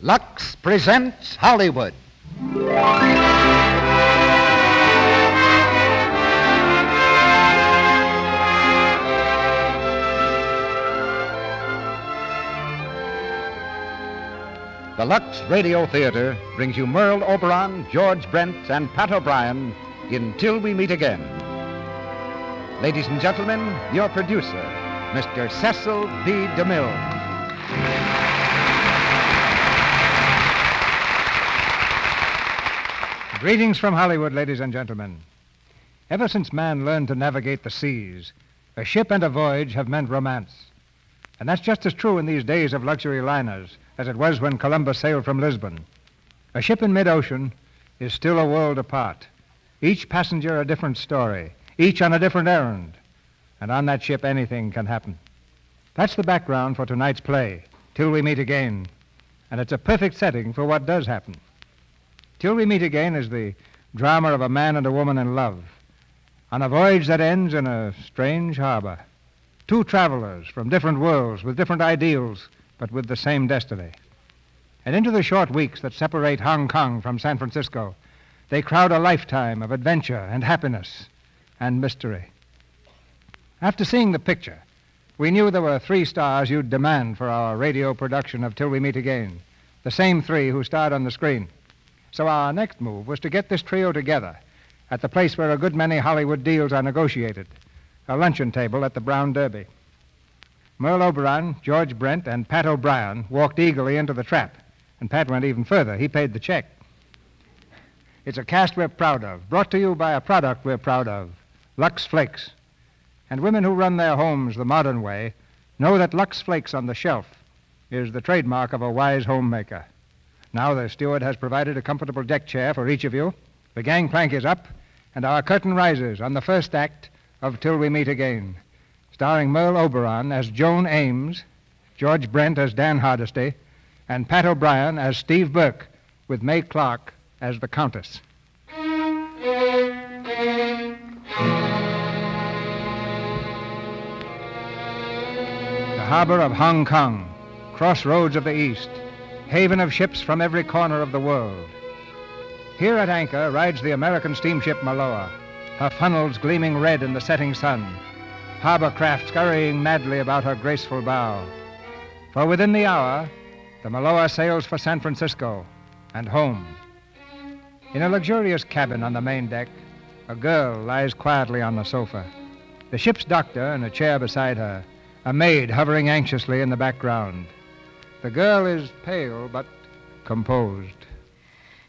Lux presents Hollywood. The Lux Radio Theatre brings you Merle, Oberon, George Brent, and Pat O'Brien in Till We Meet Again. Ladies and gentlemen, your producer, Mr. Cecil B. DeMille. Greetings from Hollywood, ladies and gentlemen. Ever since man learned to navigate the seas, a ship and a voyage have meant romance. And that's just as true in these days of luxury liners as it was when Columbus sailed from Lisbon. A ship in mid-ocean is still a world apart. Each passenger a different story, each on a different errand. And on that ship, anything can happen. That's the background for tonight's play, Till We Meet Again. And it's a perfect setting for what does happen. Till We Meet Again is the drama of a man and a woman in love on a voyage that ends in a strange harbor. Two travelers from different worlds with different ideals, but with the same destiny. And into the short weeks that separate Hong Kong from San Francisco, they crowd a lifetime of adventure and happiness and mystery. After seeing the picture, we knew there were 3 stars you'd demand for our radio production of Till We Meet Again, the same 3 who starred on the screen. So our next move was to get this trio together at the place where a good many Hollywood deals are negotiated, a luncheon table at the Brown Derby. Merle Oberon, George Brent, and Pat O'Brien walked eagerly into the trap, and Pat went even further. He paid the check. It's a cast we're proud of, brought to you by a product we're proud of, Lux Flakes. And women who run their homes the modern way know that Lux Flakes on the shelf is the trademark of a wise homemaker. Now the steward has provided a comfortable deck chair for each of you. The gangplank is up, and our curtain rises on the first act of Till We Meet Again, starring Merle Oberon as Joan Ames, George Brent as Dan Hardesty, and Pat O'Brien as Steve Burke, with May Clark as the Countess. The harbor of Hong Kong, crossroads of the East, haven of ships from every corner of the world. Here at anchor rides the American steamship Maloa, her funnels gleaming red in the setting sun, harbor craft scurrying madly about her graceful bow. For within the hour, the Maloa sails for San Francisco and home. In a luxurious cabin on the main deck, a girl lies quietly on the sofa. The ship's doctor in a chair beside her, a maid hovering anxiously in the background. The girl is pale but composed.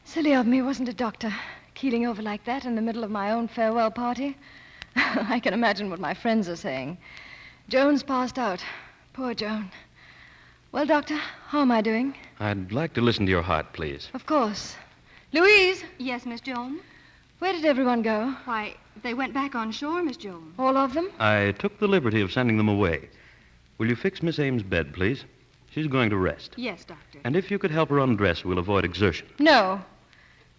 Silly of me, wasn't it, Doctor? Keeling over like that in the middle of my own farewell party. I can imagine what my friends are saying. Joan's passed out. Poor Joan. Well, Doctor, how am I doing? I'd like to listen to your heart, please. Of course. Louise? Yes, Miss Joan? Where did everyone go? Why, they went back on shore, Miss Joan. All of them? I took the liberty of sending them away. Will you fix Miss Ames' bed, please? She's going to rest. Yes, Doctor. And if you could help her undress, we'll avoid exertion. No.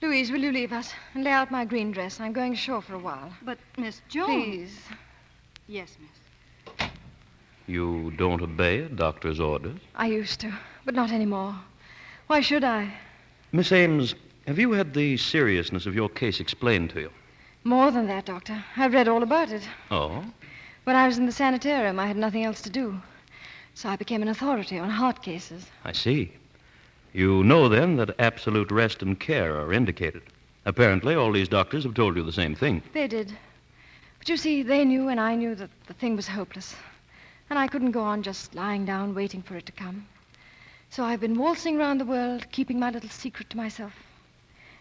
Louise, will you leave us and lay out my green dress? I'm going ashore for a while. But, Miss Joan... Please. Yes, miss. You don't obey a doctor's orders? I used to, but not anymore. Why should I? Miss Ames, have you had the seriousness of your case explained to you? More than that, Doctor. I've read all about it. Oh? When I was in the sanitarium, I had nothing else to do. So I became an authority on heart cases. I see. You know, then, that absolute rest and care are indicated. Apparently, all these doctors have told you the same thing. They did. But you see, they knew and I knew that the thing was hopeless. And I couldn't go on just lying down waiting for it to come. So I've been waltzing around the world, keeping my little secret to myself.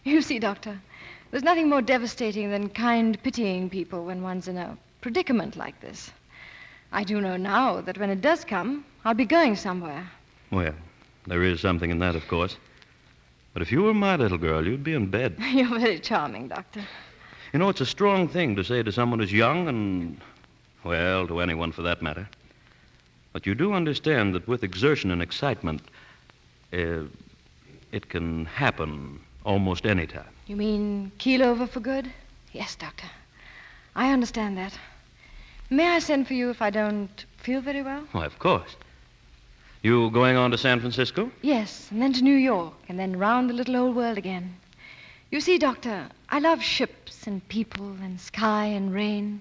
You see, Doctor, there's nothing more devastating than kind, pitying people when one's in a predicament like this. I do know now that when it does come, I'll be going somewhere. Well, there is something in that, of course. But if you were my little girl, you'd be in bed. You're very charming, Doctor. You know, it's a strong thing to say to someone who's young and, well, to anyone for that matter. But you do understand that with exertion and excitement, it can happen almost any time. You mean keel over for good? Yes, Doctor. I understand that. May I send for you if I don't feel very well? Why, of course. You going on to San Francisco? Yes, and then to New York, and then round the little old world again. You see, Doctor, I love ships and people and sky and rain.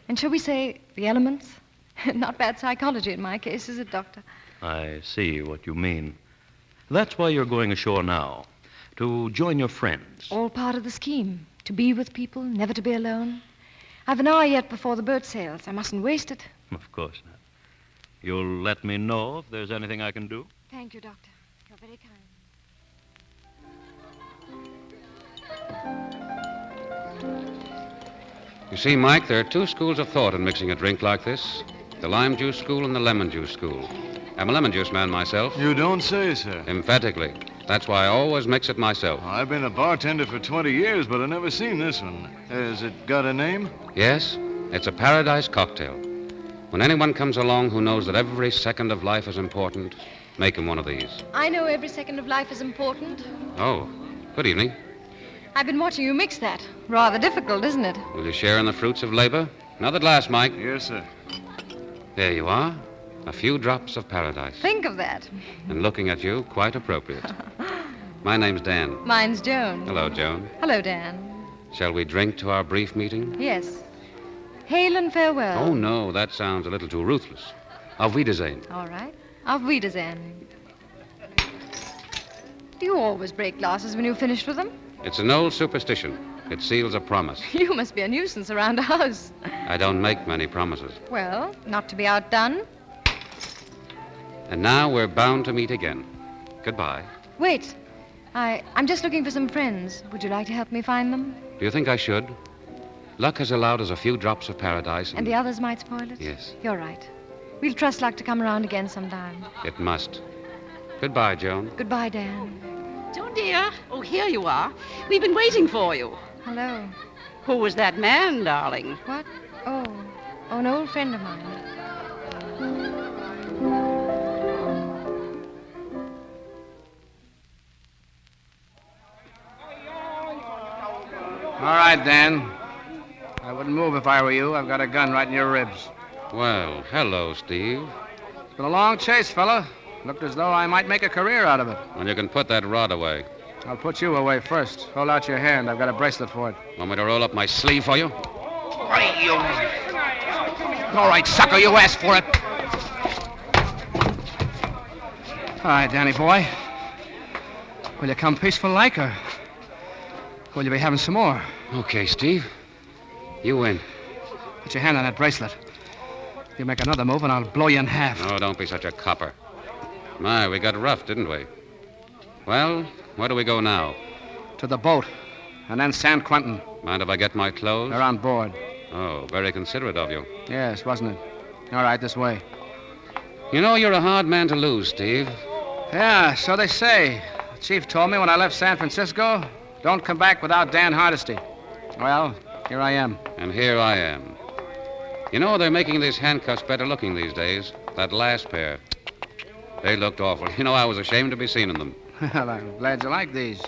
And shall we say, the elements? Not bad psychology in my case, is it, Doctor? I see what you mean. That's why you're going ashore now, to join your friends. All part of the scheme. To be with people, never to be alone. I've an hour yet before the boat sails. I mustn't waste it. Of course not. You'll let me know if there's anything I can do? Thank you, Doctor. You're very kind. You see, Mike, there are two schools of thought in mixing a drink like this. The lime juice school and the lemon juice school. I'm a lemon juice man myself. You don't say, sir. Emphatically. That's why I always mix it myself. I've been a bartender for 20 years, but I've never seen this one. Has it got a name? Yes, it's a paradise cocktail. When anyone comes along who knows that every second of life is important, make him one of these. I know every second of life is important. Oh, good evening. I've been watching you mix that. Rather difficult, isn't it? Will you share in the fruits of labor? Another glass, Mike. Yes, sir. There you are. A few drops of paradise. Think of that. And looking at you, quite appropriate. My name's Dan. Mine's Joan. Hello, Joan. Hello, Dan. Shall we drink to our brief meeting? Yes. Hail and farewell. Oh, no, that sounds a little too ruthless. Auf Wiedersehen. All right. Auf Wiedersehen. Do you always break glasses when you've finished with them? It's an old superstition. It seals a promise. You must be a nuisance around a house. I don't make many promises. Well, not to be outdone. And now we're bound to meet again. Goodbye. Wait. I'm just looking for some friends. Would you like to help me find them? Do you think I should? Luck has allowed us a few drops of paradise. And the others might spoil it? Yes. You're right. We'll trust luck to come around again sometime. It must. Goodbye, Joan. Goodbye, Dan. Joan, dear. Oh, here you are. We've been waiting for you. Hello. Who was that man, darling? What? Oh, an old friend of mine. All right, Dan. I wouldn't move if I were you. I've got a gun right in your ribs. Well, hello, Steve. It's been a long chase, fella. Looked as though I might make a career out of it. Well, you can put that rod away. I'll put you away first. Hold out your hand. I've got a bracelet for it. Want me to roll up my sleeve for you? Hey, you. All right, sucker, you asked for it. All right, Danny boy. Will you come peaceful like, or will you be having some more? Okay, Steve. You win. Put your hand on that bracelet. You make another move, and I'll blow you in half. Oh, don't be such a copper. My, we got rough, didn't we? Well, where do we go now? To the boat, and then San Quentin. Mind if I get my clothes? They're on board. Oh, very considerate of you. Yes, wasn't it? All right, this way. You know, you're a hard man to lose, Steve. Yeah, so they say. The chief told me when I left San Francisco, don't come back without Dan Hardesty. Well, here I am. And here I am. You know, they're making these handcuffs better looking these days. That last pair. They looked awful. You know, I was ashamed to be seen in them. Well, I'm glad you like these.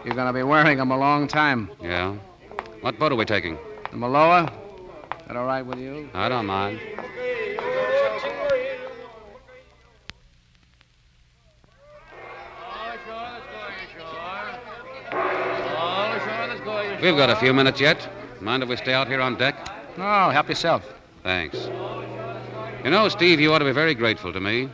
You're going to be wearing them a long time. Yeah? What boat are we taking? The Maloa? That all right with you? I don't mind. We've got a few minutes yet. Mind if we stay out here on deck? No, help yourself. Thanks. You know, Steve, you ought to be very grateful to me.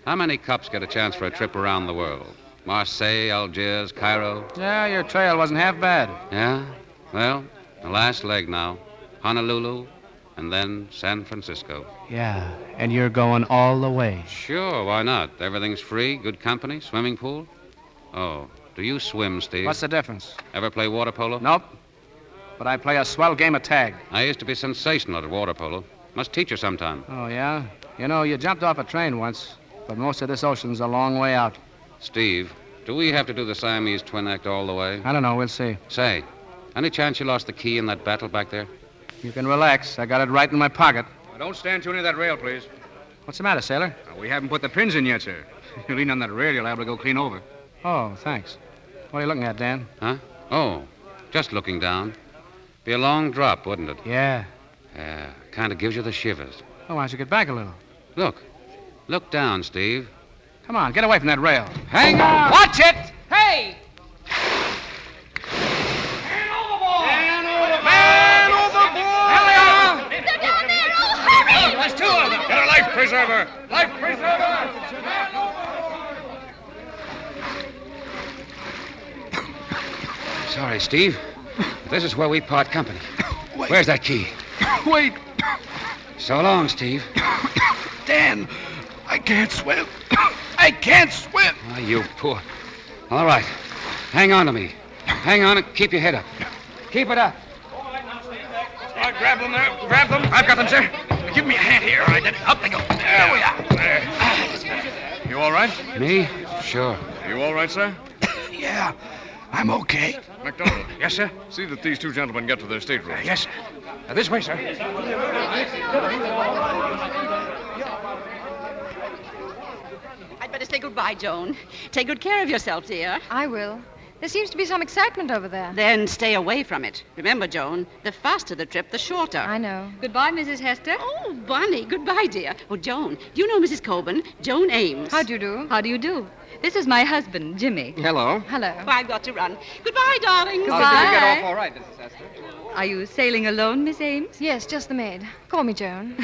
How many cops get a chance for a trip around the world? Marseille, Algiers, Cairo? Yeah, your trail wasn't half bad. Yeah? Well, the last leg now. Honolulu, and then San Francisco. Yeah, and you're going all the way. Sure, why not? Everything's free, good company, swimming pool. Oh, do you swim, Steve? What's the difference? Ever play water polo? Nope. But I play a swell game of tag. I used to be sensational at water polo. Must teach you sometime. Oh, yeah? You know, you jumped off a train once, but most of this ocean's a long way out. Steve, do we have to do the Siamese twin act all the way? I don't know. We'll see. Say, any chance you lost the key in that battle back there? You can relax. I got it right in my pocket. Don't stand too near that rail, please. What's the matter, sailor? We haven't put the pins in yet, sir. You lean on that rail, you'll have to go clean over. Oh, thanks. What are you looking at, Dan? Huh? Oh, just looking down. Be a long drop, wouldn't it? Yeah. Yeah, kind of gives you the shivers. Oh, why don't you get back a little? Look. Look down, Steve. Come on, get away from that rail. Hang on! Watch it! Hey! Man overboard! They're down there! Oh, hurry! There's two of them! Get a life preserver! Life preserver! Sorry, Steve. This is where we part company. Wait. Where's that key? Wait. So long, Steve. Dan, I can't swim. I can't swim. Oh, you poor. All right. Hang on to me. Hang on and keep your head up. Keep it up. All right, grab them there. Grab them. I've got them, sir. Give me a hand here. All right, then. Up they go. There we are. There. You all right? Me? Sure. You all right, sir? Yeah, I'm okay. MacDonald. Yes, sir? See that these two gentlemen get to their staterooms. Yes, sir. This way, sir. I'd better say goodbye, Joan. Take good care of yourself, dear. I will. There seems to be some excitement over there. Then stay away from it. Remember, Joan, the faster the trip, the shorter. I know. Goodbye, Mrs. Hester. Oh, Bonnie, goodbye, dear. Oh, Joan, do you know Mrs. Coburn? Joan Ames. How do you do? How do you do? This is my husband, Jimmy. Hello. Hello. Oh, I've got to run. Goodbye, darling. Goodbye. How did you get off all right, Mrs. Hester? Are you sailing alone, Miss Ames? Yes, just the maid. Call me Joan.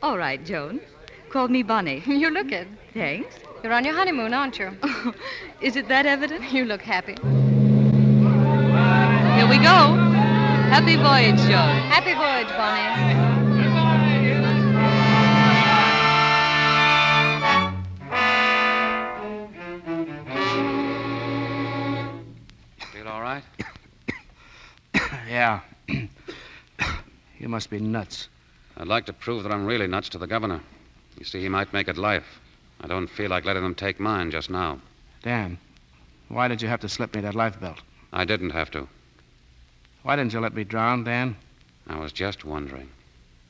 All right, Joan. Call me Bonnie. You look it. Thanks. You're on your honeymoon, aren't you? Is it that evident? You look happy. Here we go. Happy voyage, Joan. Happy voyage, Bonnie. Feel all right? Yeah. You must be nuts. I'd like to prove that I'm really nuts to the governor. You see, he might make it life. I don't feel like letting them take mine just now. Dan, why did you have to slip me that life belt? I didn't have to. Why didn't you let me drown, Dan? I was just wondering.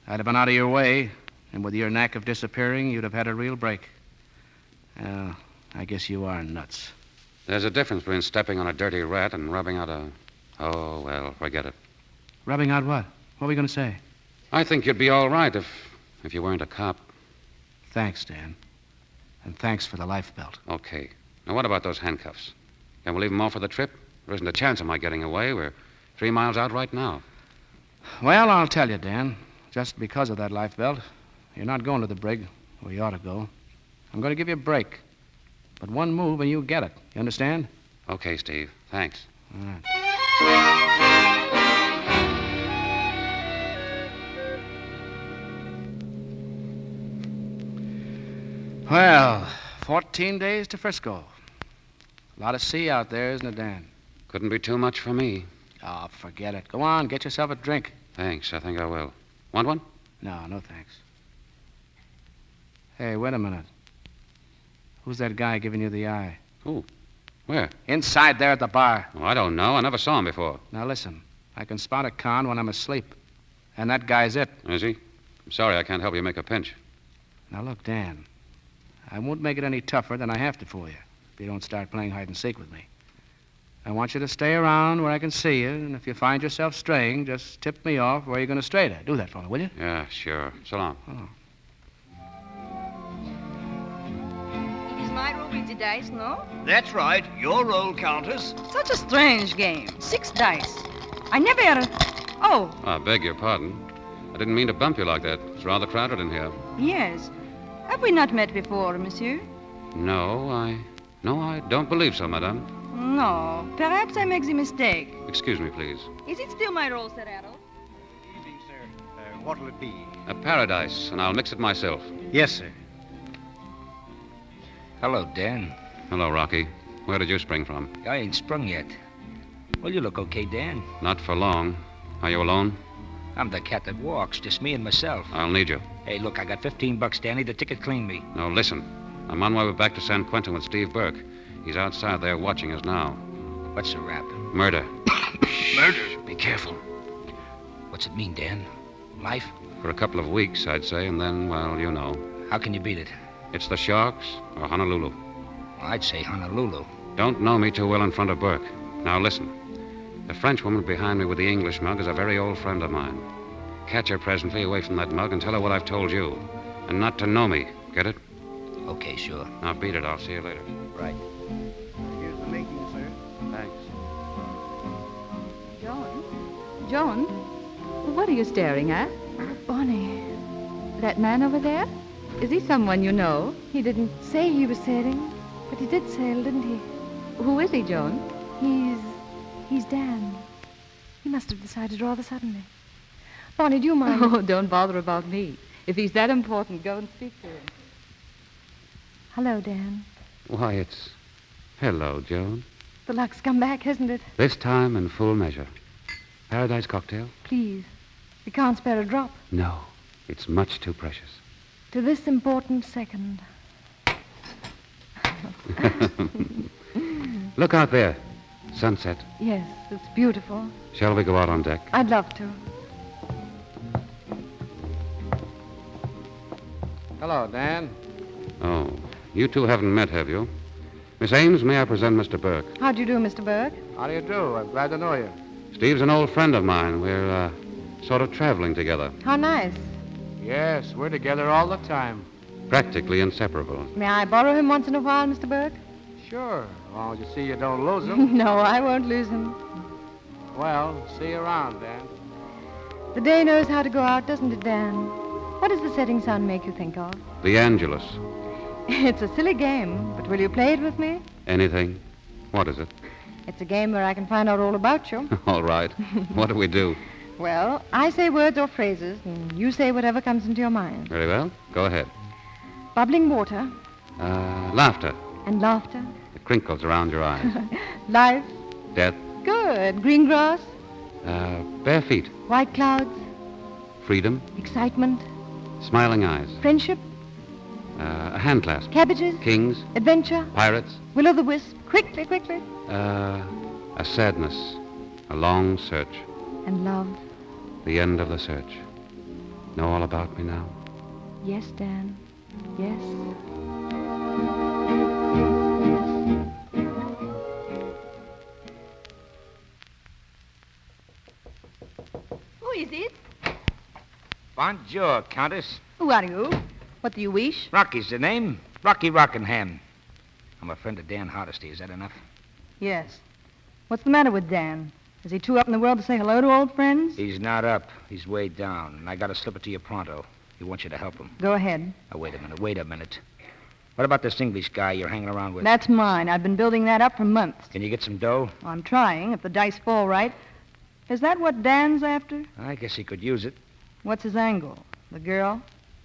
I'd have been out of your way, and with your knack of disappearing, you'd have had a real break. Well, I guess you are nuts. There's a difference between stepping on a dirty rat and rubbing out a... Oh, well, forget it. Rubbing out what? What were you going to say? I think you'd be all right if you weren't a cop. Thanks, Dan. And thanks for the life belt. Okay. Now, what about those handcuffs? Can we leave them off for the trip? There isn't a chance of my getting away. We're 3 miles out right now. Well, I'll tell you, Dan. Just because of that life belt, you're not going to the brig where you ought to go. I'm going to give you a break. But one move and you get it. You understand? Okay, Steve. Thanks. All right. Well, 14 days to Frisco. A lot of sea out there, isn't it, Dan? Couldn't be too much for me. Oh, forget it. Go on, get yourself a drink. Thanks. I think I will. Want one? No, no thanks. Hey, wait a minute. Who's that guy giving you the eye? Who? Where? Inside there at the bar. Oh, I don't know. I never saw him before. Now listen, I can spot a con when I'm asleep. And that guy's it. Is he? I'm sorry I can't help you make a pinch. Now look, Dan, I won't make it any tougher than I have to for you if you don't start playing hide and seek with me. I want you to stay around where I can see you, and if you find yourself straying, just tip me off where you're going to stray to. Do that for me, will you? Yeah, sure. So long. Oh. It is my role with the dice, no? That's right. Your roll, Countess. Such a strange game. 6 dice. I never had a... Oh, I beg your pardon. I didn't mean to bump you like that. It's rather crowded in here. yes. Have we not met before, monsieur? No, I don't believe so, madame. No. Perhaps I make the mistake. Excuse me, please. Is it still my role, Sir Adol? Evening, sir. What'll it be? A paradise, and I'll mix it myself. Yes, sir. Hello, Dan. Hello, Rocky. Where did you spring from? I ain't sprung yet. Well, you look okay, Dan. Not for long. Are you alone? I'm the cat that walks, just me and myself. I'll need you. Hey, look, I got $15, Danny. The ticket cleaned me. No, listen. I'm on my way back to San Quentin with Steve Burke. He's outside there watching us now. What's the rap? Murder. Murder? Be careful. What's it mean, Dan? Life? For a couple of weeks, I'd say, and then, well, you know. How can you beat it? It's the Sharks or Honolulu. I'd say Honolulu. Don't know me too well in front of Burke. Now, listen. The Frenchwoman behind me with the English mug is a very old friend of mine. Catch her presently away from that mug and tell her what I've told you. And not to know me. Get it? Okay, sure. Now beat it. I'll see you later. Right. Here's the making, sir. Thanks. Joan, what are you staring at? Bonnie. That man over there? Is he someone you know? He didn't say he was sailing, but he did sail, didn't he? Who is he, Joan? He's Dan. He must have decided rather suddenly. Bonnie, do you mind? Oh, don't bother about me. If he's that important, go and speak to him. Hello, Dan. Why, it's... Hello, Joan. The luck's come back, hasn't it? This time in full measure. Paradise cocktail? Please. We can't spare a drop. No. It's much too precious. To this important second. Look out there. Sunset. Yes, it's beautiful. Shall we go out on deck? I'd love to. Hello, Dan. Oh, you two haven't met, have you? Miss Ames, may I present Mr. Burke? How do you do, Mr. Burke? How do you do? I'm glad to know you. Steve's an old friend of mine. We're, sort of traveling together. How nice. Yes, we're together all the time. Practically inseparable. May I borrow him once in a while, Mr. Burke? Sure, as long as you see you don't lose him. No, I won't lose him. Well, see you around, Dan. The day knows how to go out, doesn't it, Dan? What does the setting sun make you think of? The Angelus. It's a silly game, but will you play it with me? Anything? What is it? It's a game where I can find out all about you. All right. What do we do? Well, I say words or phrases, and you say whatever comes into your mind. Very well. Go ahead. Bubbling water. Laughter. And laughter. The crinkles around your eyes. Life. Death. Good. Green grass. Bare feet. White clouds. Freedom. Excitement. Smiling eyes. Friendship. A hand clasp. Cabbages. Kings. Adventure. Pirates. Will-o'-the-wisp. Quickly, quickly. A sadness. A long search. And love. The end of the search. Know all about me now? Yes, Dan. Yes. Who is it? Bonjour, Countess. Who are you? What do you wish? Rocky's the name. Rocky Rockingham. I'm a friend of Dan Hardesty. Is that enough? Yes. What's the matter with Dan? Is he too up in the world to say hello to old friends? He's not up. He's way down, and I got to slip it to you pronto. He wants you to help him. Go ahead. Now, wait a minute. What about this English guy you're hanging around with? That's mine. I've been building that up for months. Can you get some dough? I'm trying, if the dice fall right. Is that what Dan's after? I guess he could use it. What's his angle? The girl?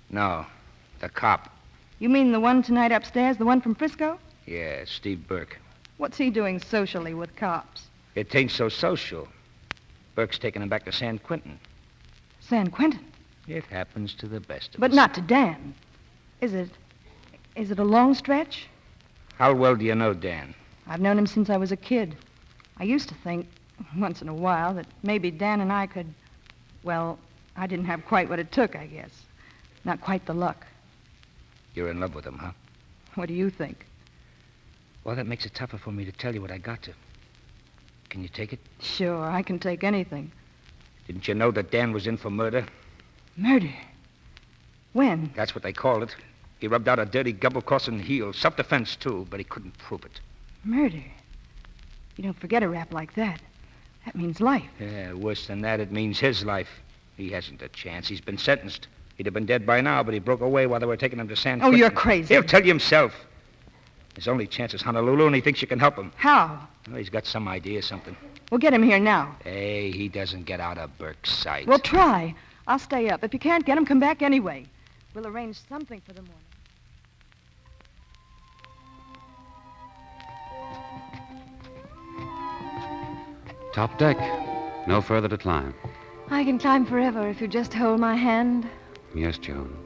No, the cop. You mean the one tonight upstairs, the one from Frisco? Yeah, Steve Burke. What's he doing socially with cops? It ain't so social. Burke's taking him back to San Quentin. San Quentin? It happens to the best of us. But not to Dan. Is it a long stretch? How well do you know Dan? I've known him since I was a kid. I used to think, once in a while, that maybe Dan and I could... Well, I didn't have quite what it took, I guess. Not quite the luck. You're in love with him, huh? What do you think? Well, that makes it tougher for me to tell you what I got to. Can you take it? Sure, I can take anything. Didn't you know that Dan was in for murder? Murder? When? That's what they called it. He rubbed out a dirty double-crossing heel. Self-defense, too, but he couldn't prove it. Murder? You don't forget a rap like that. That means life. Yeah, worse than that, it means his life. He hasn't a chance. He's been sentenced. He'd have been dead by now, but he broke away while they were taking him to San Quentin. Oh, you're crazy. He'll tell you himself. His only chance is Honolulu, and he thinks you can help him. How? Well, he's got some idea, something. We'll get him here now. Hey, he doesn't get out of Burke's sight. We'll try. I'll stay up. If you can't get him, come back anyway. We'll arrange something for the morning. Top deck. No further to climb. I can climb forever if you just hold my hand. Yes, Joan.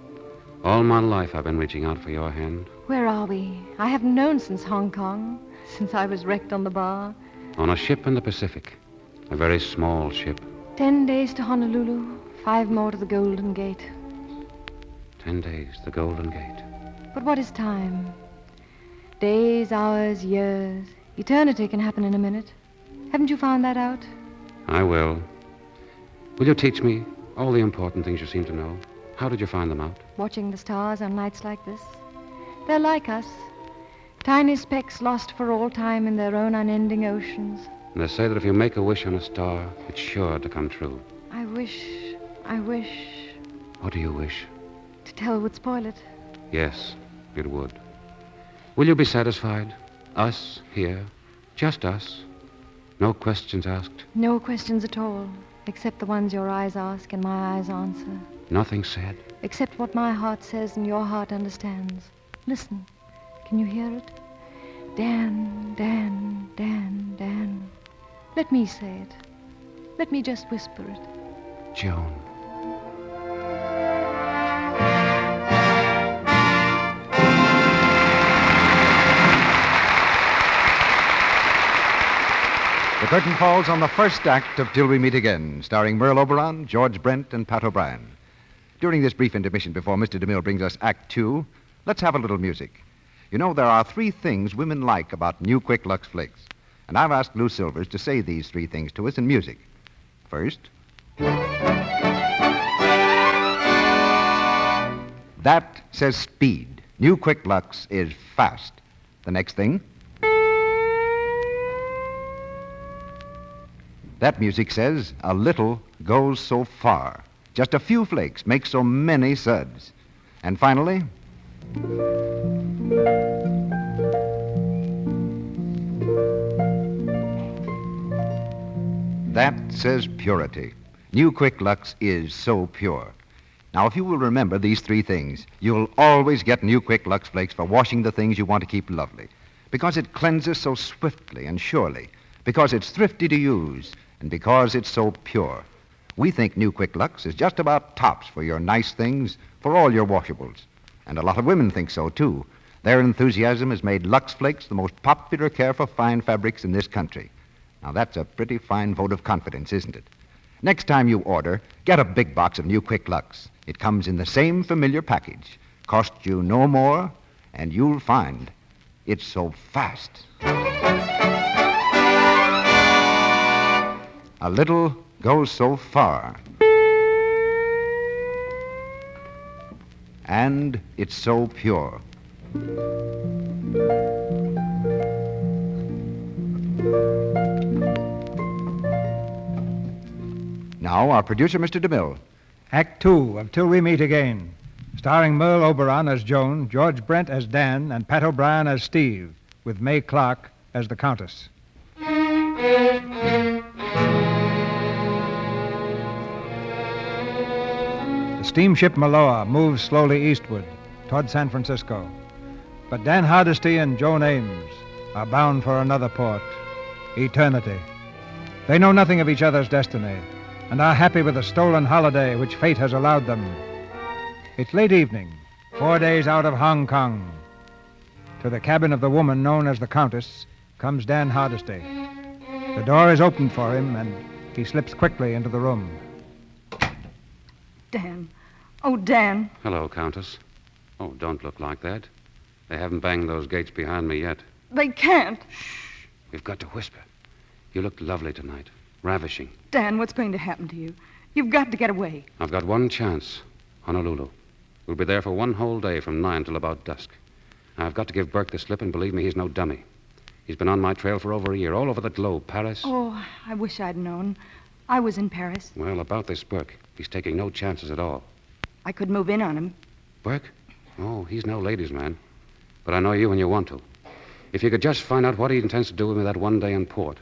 All my life I've been reaching out for your hand. Where are we? I haven't known since Hong Kong, since I was wrecked on the bar. On a ship in the Pacific. A very small ship. 10 days to Honolulu, 5 more to the Golden Gate. 10 days, the Golden Gate. But what is time? Days, hours, years. Eternity can happen in a minute. Haven't you found that out? I will. Will you teach me all the important things you seem to know? How did you find them out? Watching the stars on nights like this. They're like us. Tiny specks lost for all time in their own unending oceans. And they say that if you make a wish on a star, it's sure to come true. I wish... What do you wish? To tell would spoil it. Yes, it would. Will you be satisfied? Us here, just us. No questions asked. No questions at all, except the ones your eyes ask and my eyes answer. Nothing said. Except what my heart says and your heart understands. Listen, can you hear it? Dan, Dan, Dan, Dan. Let me say it. Let me just whisper it. Joan. The curtain falls on the first act of Till We Meet Again, starring Merle Oberon, George Brent, and Pat O'Brien. During this brief intermission before Mr. DeMille brings us Act 2, let's have a little music. You know, there are 3 things women like about new Quick Lux Flakes. And I've asked Lou Silvers to say these 3 things to us in music. First, that says speed. New Quick Lux is fast. The next thing, that music says a little goes so far. Just a few flakes make so many suds. And finally, that says purity. New Quick Lux is so pure. Now, if you will remember these 3 things, you'll always get New Quick Lux Flakes for washing the things you want to keep lovely. Because it cleanses so swiftly and surely. Because it's thrifty to use. And because it's so pure. We think New Quick Lux is just about tops for your nice things, for all your washables. And a lot of women think so, too. Their enthusiasm has made Lux Flakes the most popular care for fine fabrics in this country. Now, that's a pretty fine vote of confidence, isn't it? Next time you order, get a big box of New Quick Lux. It comes in the same familiar package. Costs you no more, and you'll find it's so fast. A little goes so far. And it's so pure. Now, our producer, Mr. DeMille. Act 2 of Till We Meet Again, starring Merle Oberon as Joan, George Brent as Dan, and Pat O'Brien as Steve, with May Clark as the Countess. The steamship Maloa moves slowly eastward toward San Francisco. But Dan Hardesty and Joan Ames are bound for another port, eternity. They know nothing of each other's destiny and are happy with the stolen holiday which fate has allowed them. It's late evening, 4 days out of Hong Kong. To the cabin of the woman known as the Countess comes Dan Hardesty. The door is opened for him, and he slips quickly into the room. Dan. Oh, Dan. Hello, Countess. Oh, don't look like that. They haven't banged those gates behind me yet. They can't. Shh. We've got to whisper. You looked lovely tonight. Ravishing. Dan, what's going to happen to you? You've got to get away. I've got one chance. Honolulu. We'll be there for 1 whole day from 9 till about dusk. Now, I've got to give Burke the slip, and believe me, he's no dummy. He's been on my trail for over a year, all over the globe. Paris. Oh, I wish I'd known. I was in Paris. Well, about this Burke, he's taking no chances at all. I could move in on him. Burke? Oh, he's no ladies' man. But I know you and you want to. If you could just find out what he intends to do with me that one day in port.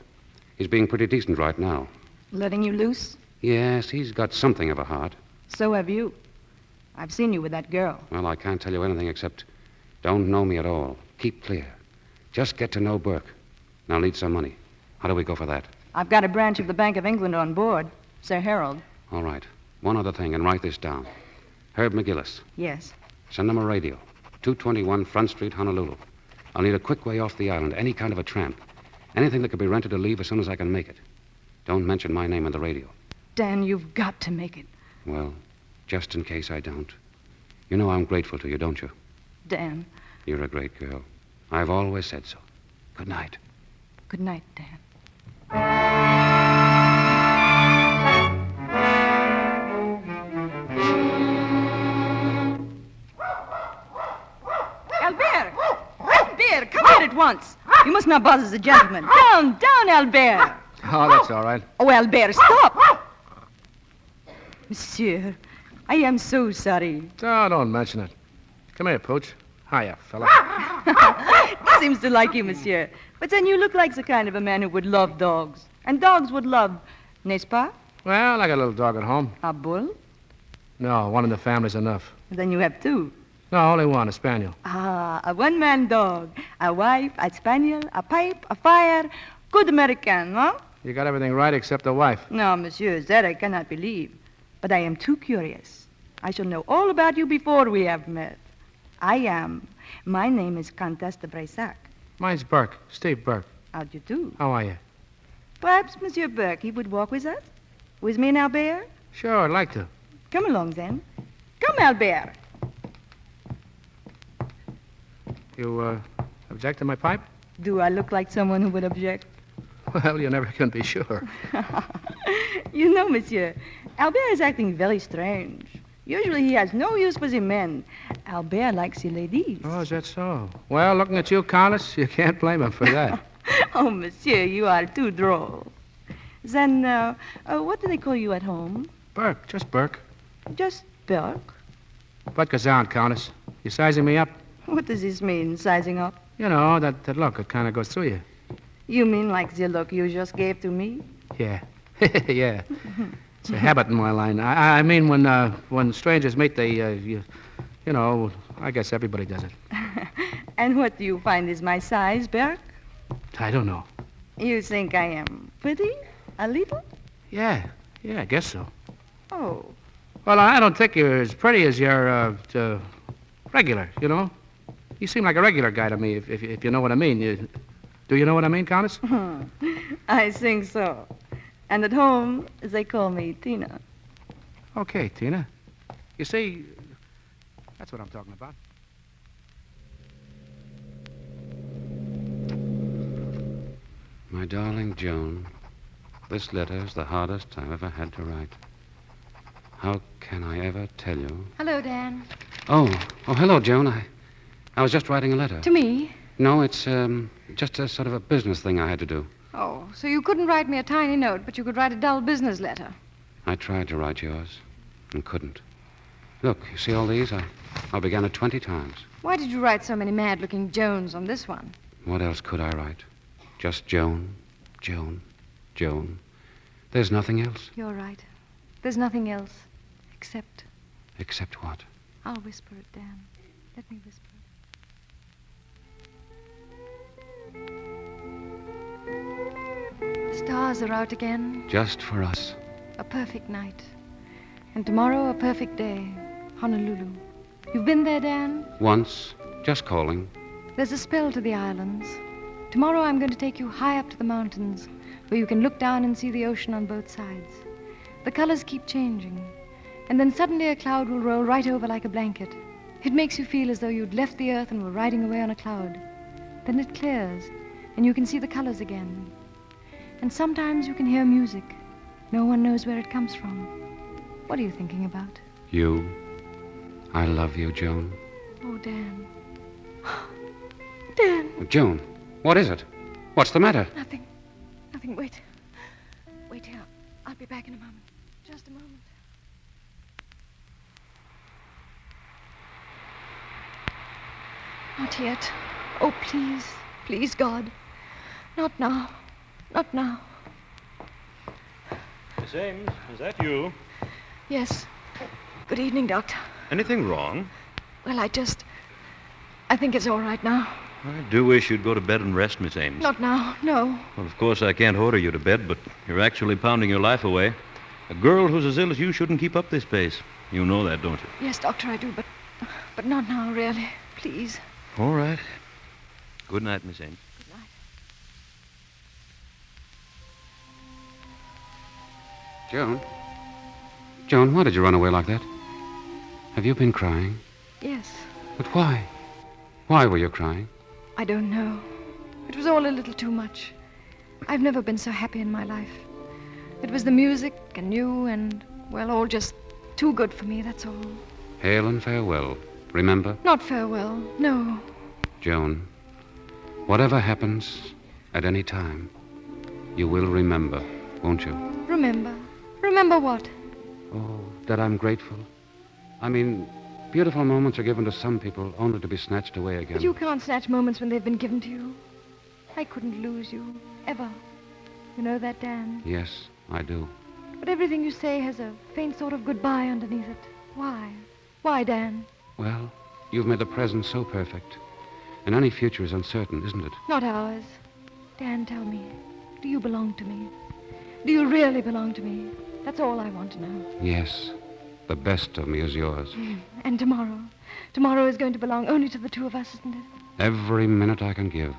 He's being pretty decent right now. Letting you loose? Yes, he's got something of a heart. So have you. I've seen you with that girl. Well, I can't tell you anything except don't know me at all. Keep clear. Just get to know Burke. And I'll need some money. How do we go for that? I've got a branch of the Bank of England on board. Sir Harold. All right. One other thing, and write this down. Herb McGillis. Yes. Send him a radio. 221 Front Street, Honolulu. I'll need a quick way off the island, any kind of a tramp. Anything that could be rented to leave as soon as I can make it. Don't mention my name on the radio. Dan, you've got to make it. Well, just in case I don't. You know I'm grateful to you, don't you? Dan. You're a great girl. I've always said so. Good night. Good night, Dan. Albert! at once. You must not bother the gentleman. Down, Albert. Oh, that's all right. Oh, Albert, stop. Monsieur, I am so sorry. Oh, don't mention it. Come here, Pooch. Hiya, fella. He seems to like you, monsieur. But then you look like the kind of a man who would love dogs. And dogs would love, n'est-ce pas? Well, I got a little dog at home. A bull? No, one in the family's enough. Then you have two. No, only one, a spaniel. Ah, a one-man dog. A wife, a spaniel, a pipe, a fire. Good American, huh? You got everything right except the wife. No, monsieur, that I cannot believe. But I am too curious. I shall know all about you before we have met. I am. My name is Comtesse de Brissac. Mine's Burke, Steve Burke. How do you do? How are you? Perhaps Monsieur Burke, he would walk with us? With me and Albert? Sure, I'd like to. Come along, then. Come, Albert. You, object to my pipe? Do I look like someone who would object? Well, you never can be sure. You know, monsieur, Albert is acting very strange. Usually he has no use for the men. Albert likes the ladies. Oh, is that so? Well, looking at you, Countess, you can't blame him for that. Oh, monsieur, you are too droll. Then, what do they call you at home? Burke, just Burke. Just Burke? What goes on, Countess? You sizing me up? What does this mean, sizing up? You know, that look, it kind of goes through you. You mean like the look you just gave to me? Yeah. Yeah. It's a habit in my line. I mean, when strangers meet, they, you know, I guess everybody does it. And what do you find is my size, Burke? I don't know. You think I am pretty? A little? Yeah, I guess so. Oh. Well, I don't think you're as pretty as you're, regular, you know? You seem like a regular guy to me, if you know what I mean. Do you know what I mean, Countess? I think so. And at home, they call me Tina. Okay, Tina. You see, that's what I'm talking about. My darling Joan, this letter is the hardest I've ever had to write. How can I ever tell you? Hello, Dan. Oh, hello, Joan. I was just writing a letter. To me? No, it's just a sort of a business thing I had to do. Oh, so you couldn't write me a tiny note, but you could write a dull business letter. I tried to write yours and couldn't. Look, you see all these? I began it 20 times. Why did you write so many mad-looking Joans on this one? What else could I write? Just Joan, Joan, Joan. There's nothing else. You're right. There's nothing else. Except... Except what? I'll whisper it, Dan. Let me whisper it. The stars are out again. Just for us. A perfect night. And tomorrow a perfect day. Honolulu. You've been there, Dan? Once. Just calling. There's a spell to the islands. Tomorrow I'm going to take you high up to the mountains, where you can look down and see the ocean on both sides. The colors keep changing, and then suddenly a cloud will roll right over like a blanket. It makes you feel as though you'd left the earth and were riding away on a cloud. Then it clears, and you can see the colors again. And sometimes you can hear music. No one knows where it comes from. What are you thinking about? You. I love you, Joan. Oh, Dan. Dan! Joan, what is it? What's the matter? Nothing. Wait. Wait here. I'll be back in a moment. Just a moment. Not yet. Oh, please. Please, God. Not now. Not now. Miss Ames, is that you? Yes. Good evening, Doctor. Anything wrong? Well, I think it's all right now. I do wish you'd go to bed and rest, Miss Ames. Not now, no. Well, of course, I can't order you to bed, but you're actually pounding your life away. A girl who's as ill as you shouldn't keep up this pace. You know that, don't you? Yes, Doctor, I do, but not now, really. Please. All right. Good night, Miss Ames. Good night. Joan, why did you run away like that? Have you been crying? Yes. But why? Why were you crying? I don't know. It was all a little too much. I've never been so happy in my life. It was the music and you and, well, all just too good for me, that's all. Hail and farewell. Remember? Not farewell, no. Joan, Whatever happens, at any time, you will remember, won't you? Remember? Remember what? Oh, that I'm grateful. I mean, beautiful moments are given to some people only to be snatched away again. But you can't snatch moments when they've been given to you. I couldn't lose you, ever. You know that, Dan? Yes, I do. But everything you say has a faint sort of goodbye underneath it. Why? Why, Dan? Well, you've made the present so perfect. And any future is uncertain, isn't it? Not ours. Dan, tell me, do you belong to me? Do you really belong to me? That's all I want to know. Yes. The best of me is yours. And tomorrow? Tomorrow is going to belong only to the two of us, isn't it? Every minute I can give.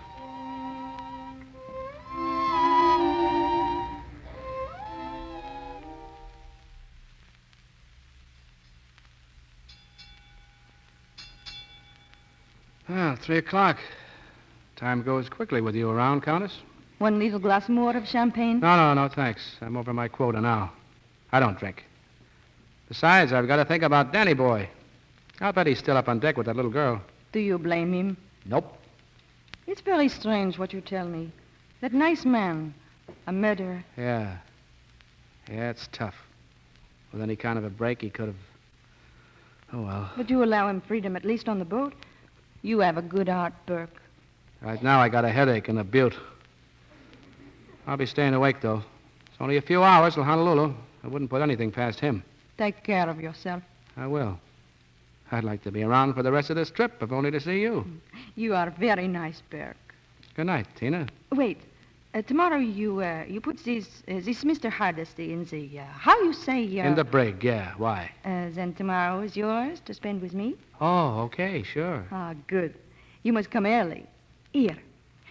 Well, 3:00. Time goes quickly with you around, Countess. One little glass more of champagne? No, thanks. I'm over my quota now. I don't drink. Besides, I've got to think about Danny boy. I'll bet he's still up on deck with that little girl. Do you blame him? Nope. It's very strange what you tell me. That nice man, a murderer. Yeah, it's tough. With any kind of a break, he could have... Oh, well. But you allow him freedom, at least on the boat. You have a good heart, Burke. Right now, I got a headache and a butte. I'll be staying awake, though. It's only a few hours till Honolulu. I wouldn't put anything past him. Take care of yourself. I will. I'd like to be around for the rest of this trip, if only to see you. You are very nice, Burke. Good night, Tina. Wait. Tomorrow you put this Mr. Hardesty in the, how you say... In the brig, yeah. Why? Then tomorrow is yours to spend with me? Oh, okay, sure. Ah, good. You must come early. Here,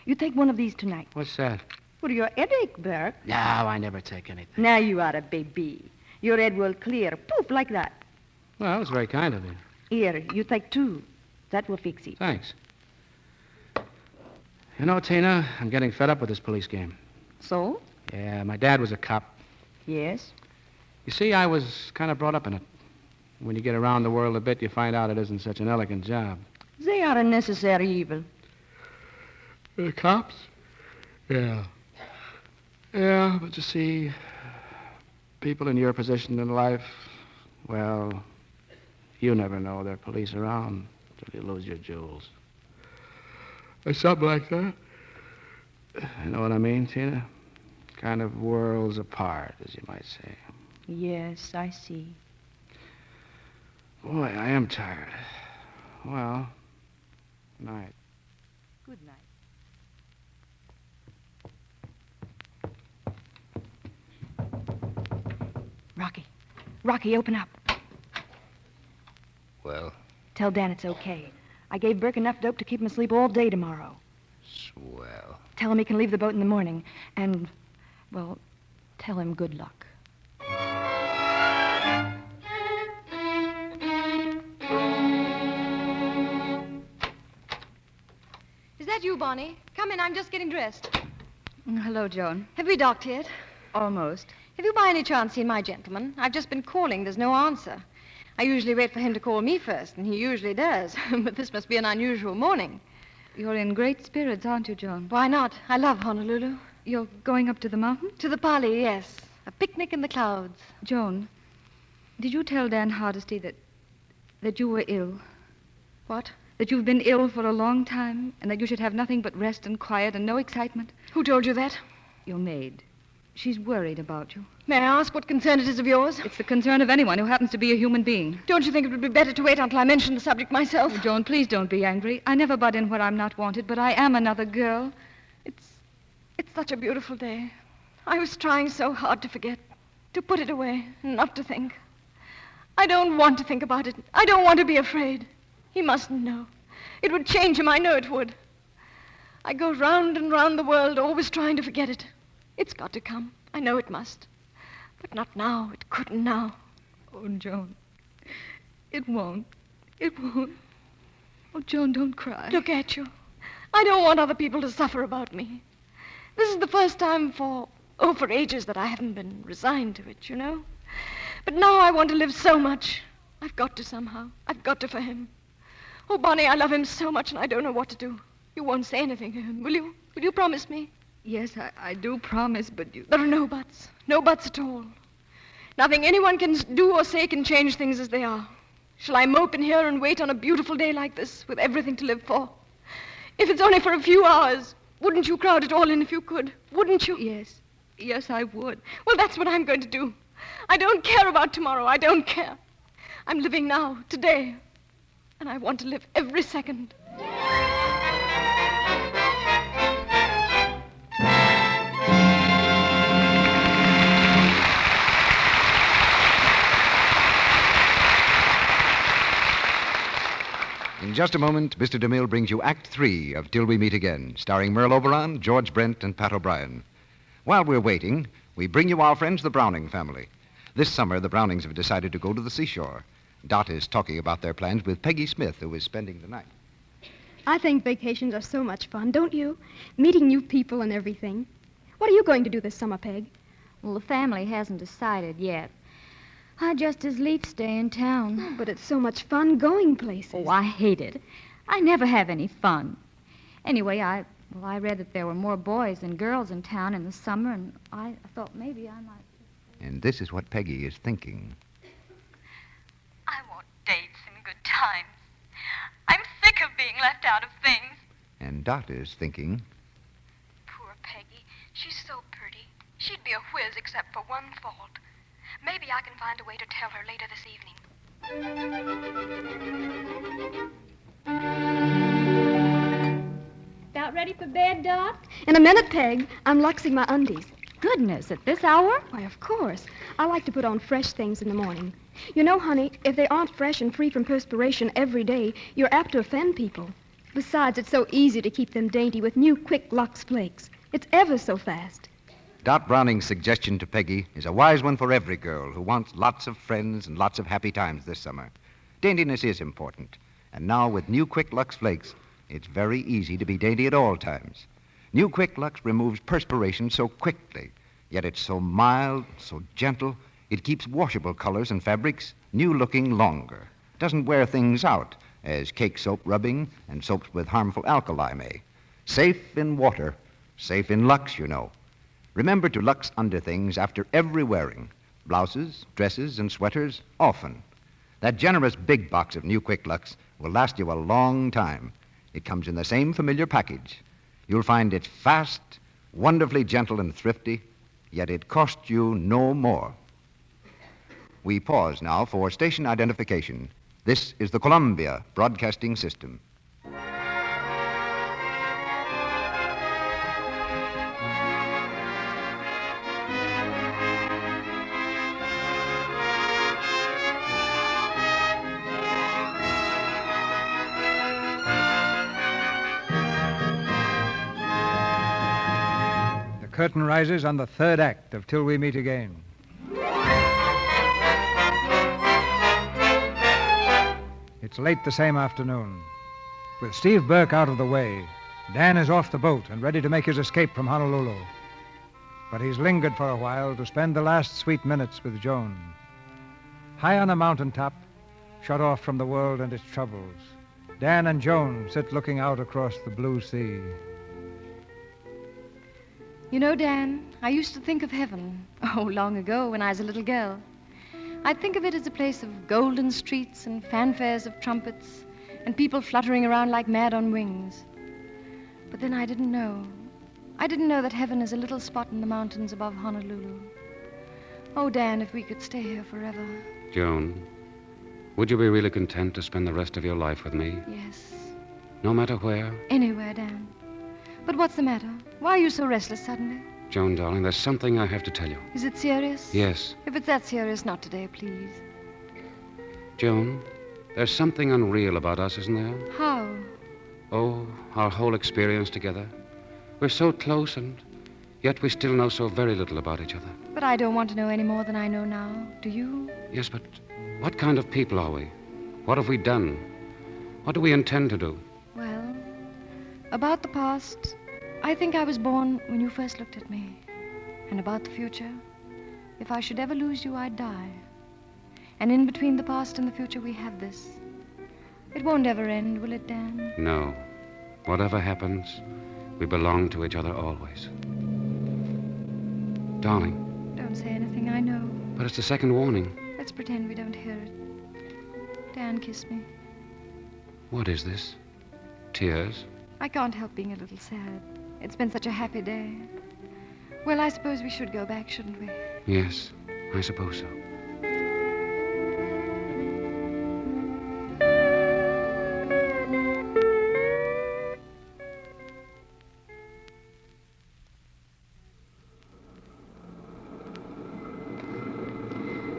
you take one of these tonight. What's that? For your headache, Burke. No, I never take anything. Now you are a baby. Your head will clear, poof, like that. Well, it's very kind of you. Here, you take 2. That will fix it. Thanks. You know, Tina, I'm getting fed up with this police game. So? Yeah, my dad was a cop. Yes? You see, I was kind of brought up in it. When you get around the world a bit, you find out it isn't such an elegant job. They are a necessary evil. The cops? Yeah. Yeah, but you see, people in your position in life, well, you never know there are police around till you lose your jewels. Or something like that. You know what I mean, Tina? Kind of worlds apart, as you might say. Yes, I see. Boy, I am tired. Well, night. Good night. Rocky, open up. Well? Tell Dan it's okay. I gave Burke enough dope to keep him asleep all day tomorrow. Swell. Tell him he can leave the boat in the morning. And, well, tell him good luck. Is that you, Bonnie? Come in, I'm just getting dressed. Hello, Joan. Have we docked yet? Almost. Have you by any chance seen my gentleman? I've just been calling. There's no answer. I usually wait for him to call me first, and he usually does. But this must be an unusual morning. You're in great spirits, aren't you, Joan? Why not? I love Honolulu. You're going up to the mountain? To the Pali, yes. A picnic in the clouds. Joan, did you tell Dan Hardesty that you were ill? What? That you've been ill for a long time, and that you should have nothing but rest and quiet and no excitement? Who told you that? Your maid. She's worried about you. May I ask what concern it is of yours? It's the concern of anyone who happens to be a human being. Don't you think it would be better to wait until I mention the subject myself? Oh, Joan, please don't be angry. I never butt in where I'm not wanted, but I am another girl. It's such a beautiful day. I was trying so hard to forget, to put it away, not to think. I don't want to think about it. I don't want to be afraid. He mustn't know. It would change him, I know it would. I go round and round the world, always trying to forget it. It's got to come. I know it must. But not now. It couldn't now. Oh, Joan. It won't. It won't. Oh, Joan, don't cry. Look at you. I don't want other people to suffer about me. This is the first time for ages that I haven't been resigned to it, you know? But now I want to live so much. I've got to somehow. I've got to for him. Oh, Bonnie, I love him so much and I don't know what to do. You won't say anything, will you? Will you promise me? Yes, I do promise, but you... There are no buts. No buts at all. Nothing anyone can do or say can change things as they are. Shall I mope in here and wait on a beautiful day like this with everything to live for? If it's only for a few hours, wouldn't you crowd it all in if you could? Wouldn't you? Yes. Yes, I would. Well, that's what I'm going to do. I don't care about tomorrow. I don't care. I'm living now, today. And I want to live every second. In just a moment, Mr. DeMille brings you Act 3 of Till We Meet Again, starring Merle Oberon, George Brent, and Pat O'Brien. While we're waiting, we bring you our friends, the Browning family. This summer, the Brownings have decided to go to the seashore. Dot is talking about their plans with Peggy Smith, who is spending the night. I think vacations are so much fun, don't you? Meeting new people and everything. What are you going to do this summer, Peg? Well, the family hasn't decided yet. I'd just as lief stay in town. Oh, but it's so much fun going places. Oh, I hate it. I never have any fun. Anyway, I read that there were more boys than girls in town in the summer, and I thought maybe I might... And this is what Peggy is thinking. I want dates and good times. I'm sick of being left out of things. And Dot is thinking... Poor Peggy. She's so pretty. She'd be a whiz except for one fault. Maybe I can find a way to tell her later this evening. About ready for bed, Dot? In a minute, Peg. I'm luxing my undies. Goodness, at this hour? Why, of course. I like to put on fresh things in the morning. You know, honey, if they aren't fresh and free from perspiration every day, you're apt to offend people. Besides, it's so easy to keep them dainty with new quick Lux flakes. It's ever so fast. Dot Browning's suggestion to Peggy is a wise one for every girl who wants lots of friends and lots of happy times this summer. Daintiness is important. And now with new Quick Lux Flakes, it's very easy to be dainty at all times. New Quick Lux removes perspiration so quickly, yet it's so mild, so gentle, it keeps washable colors and fabrics new-looking longer. Doesn't wear things out, as cake soap rubbing and soaps with harmful alkali may. Safe in water, safe in Lux, you know. Remember to Lux underthings after every wearing. Blouses, dresses, and sweaters, often. That generous big box of new Quick Lux will last you a long time. It comes in the same familiar package. You'll find it's fast, wonderfully gentle and thrifty, yet it costs you no more. We pause now for station identification. This is the Columbia Broadcasting System. Curtain rises on the third act of Till We Meet Again. It's late the same afternoon. With Steve Burke out of the way, Dan is off the boat and ready to make his escape from Honolulu. But he's lingered for a while to spend the last sweet minutes with Joan. High on a mountaintop, shut off from the world and its troubles, Dan and Joan sit looking out across the blue sea. You know, Dan, I used to think of heaven, long ago when I was a little girl. I'd think of it as a place of golden streets and fanfares of trumpets and people fluttering around like mad on wings. But then I didn't know. I didn't know that heaven is a little spot in the mountains above Honolulu. Oh, Dan, if we could stay here forever. Joan, would you be really content to spend the rest of your life with me? Yes. No matter where? Anywhere, Dan. But what's the matter? Why are you so restless suddenly? Joan, darling, there's something I have to tell you. Is it serious? Yes. If it's that serious, not today, please. Joan, there's something unreal about us, isn't there? How? Oh, our whole experience together. We're so close, and yet we still know so very little about each other. But I don't want to know any more than I know now. Do you? Yes, but what kind of people are we? What have we done? What do we intend to do? Well, about the past, I think I was born when you first looked at me. And about the future, if I should ever lose you, I'd die. And in between the past and the future, we have this. It won't ever end, will it, Dan? No. Whatever happens, we belong to each other always. Darling. Don't say anything, I know. But it's the second warning. Let's pretend we don't hear it. Dan, kiss me. What is this? Tears? I can't help being a little sad. It's been such a happy day. Well, I suppose we should go back, shouldn't we? Yes, I suppose so.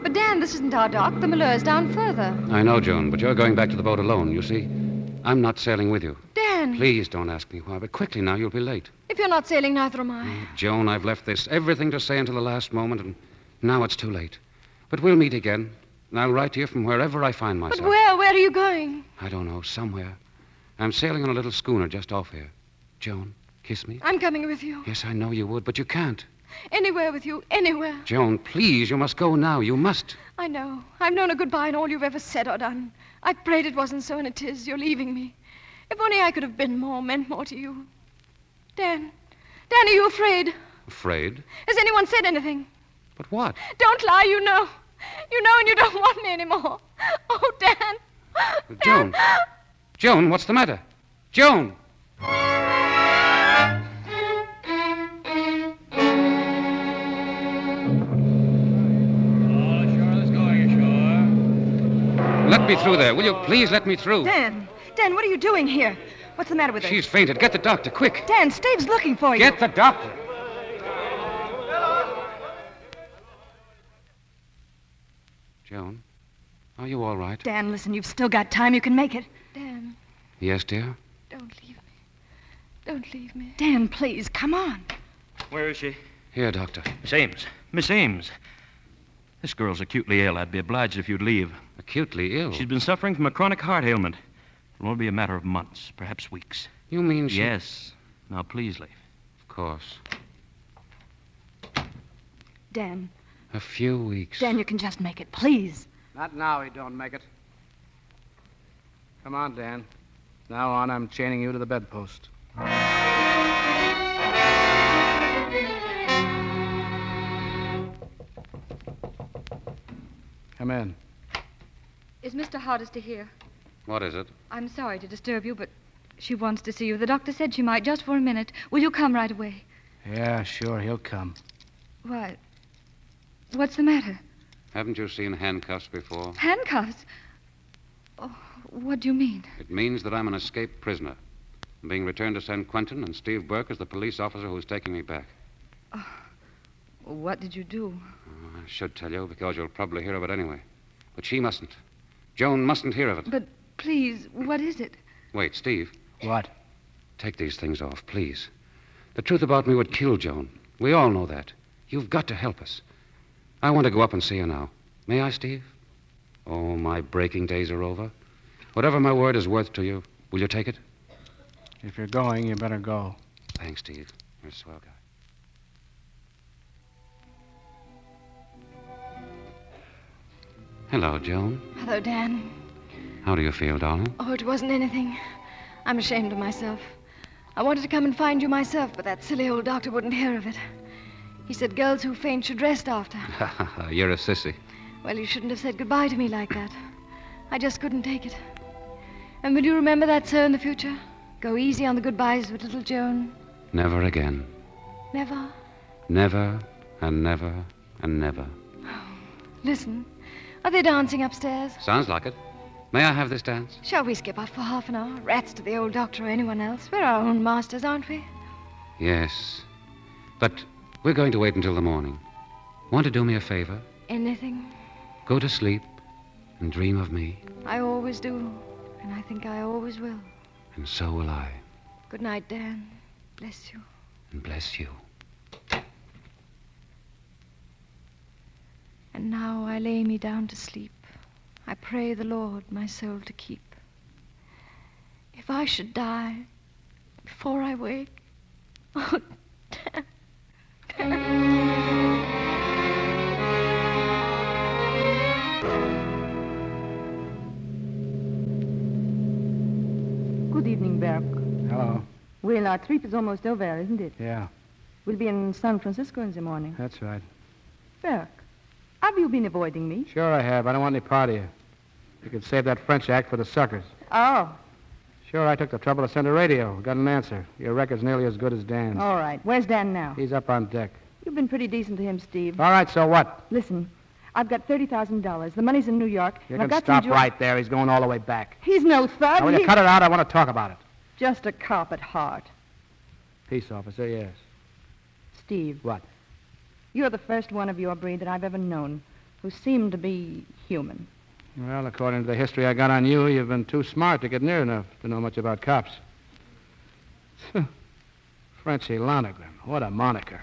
But, Dan, this isn't our dock. The Malheur's down further. I know, Joan, but you're going back to the boat alone, you see. I'm not sailing with you. Dan! Please don't ask me why, but quickly now, you'll be late. If you're not sailing, neither am I. Oh, Joan, I've left this everything to say until the last moment, and now it's too late. But we'll meet again, and I'll write to you from wherever I find myself. But where? Where are you going? I don't know, somewhere. I'm sailing on a little schooner just off here. Joan, kiss me. I'm coming with you. Yes, I know you would, but you can't. Anywhere with you, anywhere. Joan, please, you must go now. You must. I know. I've known a goodbye in all you've ever said or done. I prayed it wasn't so, and it is. You're leaving me. If only I could have been more, meant more to you. Dan, are you afraid? Afraid? Has anyone said anything? But what? Don't lie, you know. You know, and you don't want me anymore. Oh, Dan. Joan. Joan, what's the matter? Joan! Let me through there. Will you please let me through? Dan, what are you doing here? What's the matter with her? She's fainted. Get the doctor, quick. Dan, Steve's looking for you. Get the doctor. Joan, are you all right? Dan, listen, you've still got time. You can make it. Dan. Yes, dear? Don't leave me. Don't leave me. Dan, please, come on. Where is she? Here, doctor. Miss Ames. Miss Ames. This girl's acutely ill. I'd be obliged if you'd leave. Acutely ill? She's been suffering from a chronic heart ailment. It'll only be a matter of months, perhaps weeks. You mean she... Yes. Now, please leave. Of course. Dan. A few weeks. Dan, you can just make it, please. Not now, he don't make it. Come on, Dan. Now on, I'm chaining you to the bedpost. Come in. Is Mr. Hardesty here? What is it? I'm sorry to disturb you, but she wants to see you. The doctor said she might, just for a minute. Will you come right away? Yeah, sure, he'll come. Why? What's the matter? Haven't you seen handcuffs before? Handcuffs? Oh, what do you mean? It means that I'm an escaped prisoner. I'm being returned to San Quentin, and Steve Burke is the police officer who's taking me back. Oh, what did you do? I should tell you, because you'll probably hear of it anyway. But she mustn't. Joan mustn't hear of it. But please, what is it? Wait, Steve. What? Take these things off, please. The truth about me would kill Joan. We all know that. You've got to help us. I want to go up and see her now. May I, Steve? Oh, my breaking days are over. Whatever my word is worth to you, will you take it? If you're going, you better go. Thanks, Steve. You're a swell guy. Hello, Joan. Hello, Dan. How do you feel, darling? Oh, it wasn't anything. I'm ashamed of myself. I wanted to come and find you myself, but that silly old doctor wouldn't hear of it. He said girls who faint should rest after. You're a sissy. Well, you shouldn't have said goodbye to me like that. I just couldn't take it. And will you remember that, sir, in the future? Go easy on the goodbyes with little Joan. Never again. Never? Never and never and never. Listen, are they dancing upstairs? Sounds like it. May I have this dance? Shall we skip out for half an hour? Rats to the old doctor or anyone else. We're our own masters, aren't we? Yes. But we're going to wait until the morning. Want to do me a favor? Anything? Go to sleep and dream of me. I always do, and I think I always will. And so will I. Good night, Dan. Bless you. And bless you. And now I lay me down to sleep. I pray the Lord my soul to keep. If I should die before I wake, oh, Dan. Good evening, Burke. Hello. our trip is almost over, isn't it? Yeah, We'll be in San Francisco in the morning. that's right. Burke, have you been avoiding me? Sure I have. I don't want any part of you. You could save that French act for the suckers. Oh, Sure, I took the trouble to send a radio. Got an answer. Your record's nearly as good as Dan's. all right. Where's Dan now? He's up on deck. You've been pretty decent to him, Steve. All right, so what? Listen, I've got $30,000. The money's in New York. You and I've can got stop some right there. He's going all the way back. He's no thug. Now, will you cut it out? I want to talk about it. Just a cop at heart. Peace officer, yes. Steve. What? You're the first one of your breed that I've ever known who seemed to be human. Well, according to the history I got on you, you've been too smart to get near enough to know much about cops. Frenchie Lonergan. What a moniker.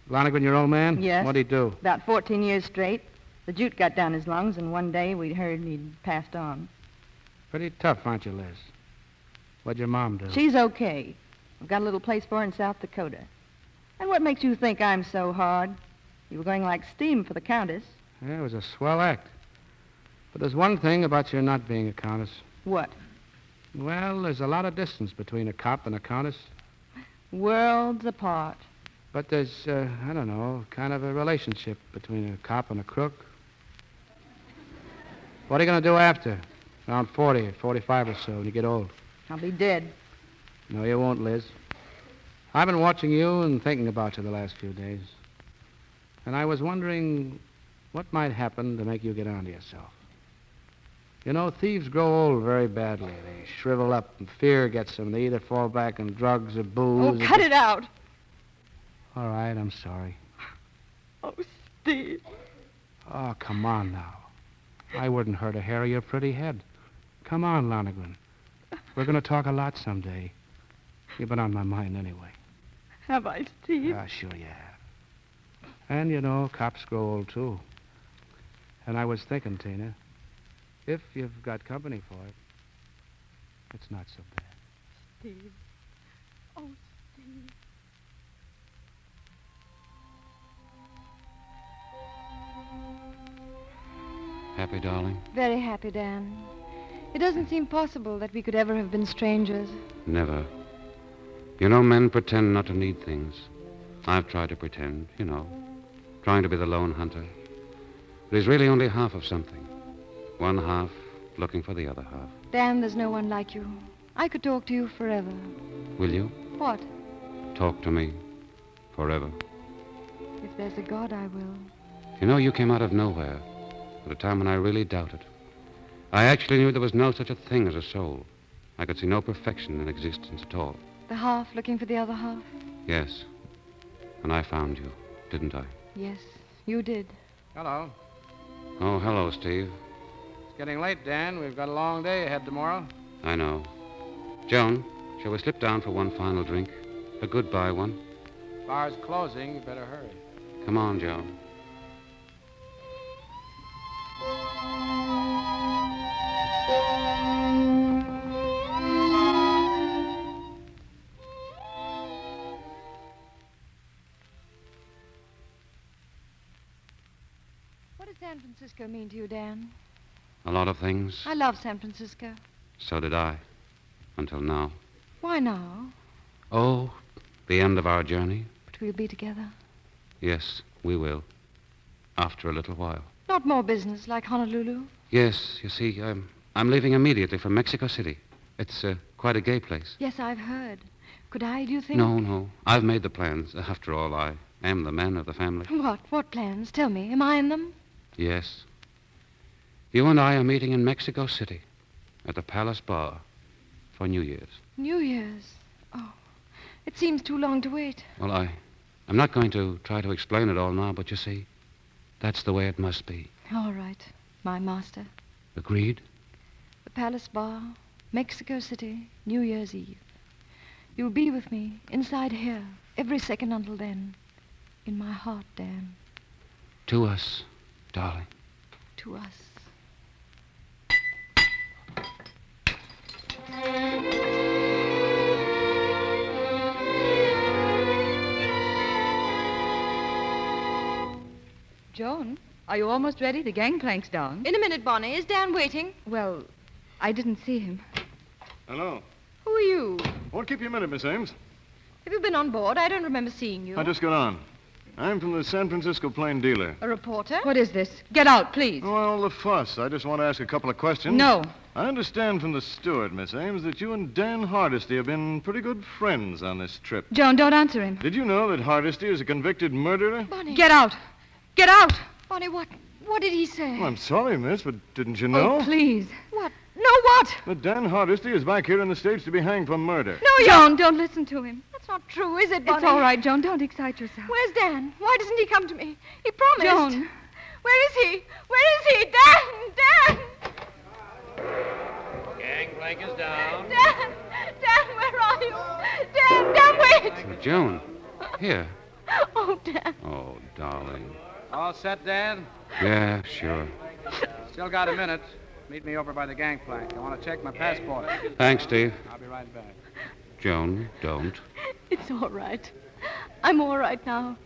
Lonergan, your old man? Yes. What'd he do? About 14 years straight. The jute got down his lungs, and one day we heard he'd passed on. Pretty tough, aren't you, Liz? What'd your mom do? She's okay. We've got a little place for her in South Dakota. And what makes you think I'm so hard? You were going like steam for the Countess. Yeah, it was a swell act. But there's one thing about your not being a countess. What? Well, there's a lot of distance between a cop and a countess. Worlds apart. But there's, I don't know, kind of a relationship between a cop and a crook. What are you going to do after? Around 40, 45 or so, when you get old. I'll be dead. No, you won't, Liz. I've been watching you and thinking about you the last few days. And I was wondering what might happen to make you get onto yourself. You know, thieves grow old very badly. They shrivel up and fear gets them. They either fall back on drugs or booze. Oh, cut it out. All right, I'm sorry. Oh, Steve. Oh, come on now. I wouldn't hurt a hair of your pretty head. Come on, Lonergan. We're going to talk a lot someday. You've been on my mind anyway. Have I, Steve? Sure you have. And, you know, cops grow old, too. And I was thinking, Tina, if you've got company for it, it's not so bad. Steve. Oh, Steve. Happy, darling? Very happy, Dan. It doesn't seem possible that we could ever have been strangers. Never. You know, men pretend not to need things. I've tried to pretend, you know, trying to be the lone hunter. But he's really only half of something. One half looking for the other half. Dan, there's no one like you. I could talk to you forever. Will you? What? Talk to me forever. If there's a God, I will. You know, you came out of nowhere at a time when I really doubted. I actually knew there was no such a thing as a soul. I could see no perfection in existence at all. The half looking for the other half? Yes. And I found you, didn't I? Yes, you did. Hello. Oh, hello, Steve. It's getting late, Dan. We've got a long day ahead tomorrow. I know. Joan, shall we slip down for one final drink? A goodbye one? Bar's closing. You better hurry. Come on, Joan. What does San Francisco mean to you, Dan? A lot of things. I love San Francisco. So did I. Until now. Why now? Oh, the end of our journey? But we'll be together. Yes, we will. After a little while. Not more business like Honolulu? Yes, you see, I'm leaving immediately for Mexico City. It's quite a gay place. Yes, I've heard. Could I, do you think? No. I've made the plans. After all, I am the man of the family. What? What plans? Tell me. Am I in them? Yes. You and I are meeting in Mexico City at the Palace Bar for New Year's. New Year's? Oh, it seems too long to wait. Well, I'm not going to try to explain it all now, but you see, that's the way it must be. All right, my master. Agreed? The Palace Bar, Mexico City, New Year's Eve. You'll be with me inside here every second until then. In my heart, Dan. To us, darling. To us. Joan, are you almost ready? The gangplank's down. In a minute, Bonnie. Is Dan waiting? Well, I didn't see him. Hello. Who are you? Won't keep you a minute, Miss Ames. Have you been on board? I don't remember seeing you. I just got on. I'm from the San Francisco Plain Dealer. A reporter? What is this? Get out, please. Oh, all the fuss. I just want to ask a couple of questions. No. I understand from the steward, Miss Ames, that you and Dan Hardesty have been pretty good friends on this trip. Joan, don't answer him. Did you know that Hardesty is a convicted murderer? Bonnie. Get out. Get out. Bonnie, what did he say? Well, I'm sorry, miss, but didn't you know? Oh, please. What? No, what? That Dan Hardesty is back here in the States to be hanged for murder. No, Joan, don't listen to him. That's not true, is it, Bonnie? It's all right, Joan. Don't excite yourself. Where's Dan? Why doesn't he come to me? He promised. Joan. Where is he? Where is he? Dan! Gangplank is down. Dan, where are you? Dan, wait! Joan, here. Oh, Dan. Oh, darling. All set, Dan? Yeah, sure. Still got a minute. Meet me over by the gangplank. I want to check my passport. Thanks, Steve. I'll be right back. Joan, don't. It's all right. I'm all right now.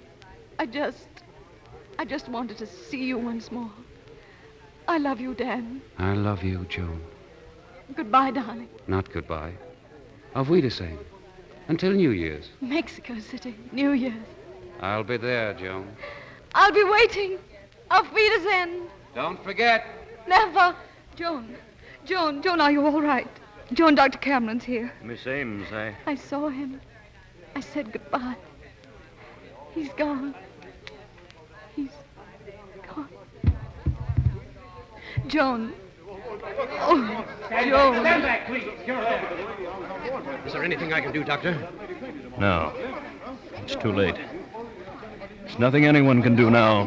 I just wanted to see you once more. I love you, Dan. I love you, Joan. Goodbye, darling. Not goodbye. Auf Wiedersehen. Until New Year's. Mexico City, New Year's. I'll be there, Joan. I'll be waiting. Auf Wiedersehen. Don't forget. Never. Joan, are you all right? Joan, Dr. Cameron's here. Miss Ames, I saw him. I said goodbye. He's gone. He's gone. Joan. Oh, Joan. Stand back, please. Is there anything I can do, Doctor? No. It's too late. There's nothing anyone can do now.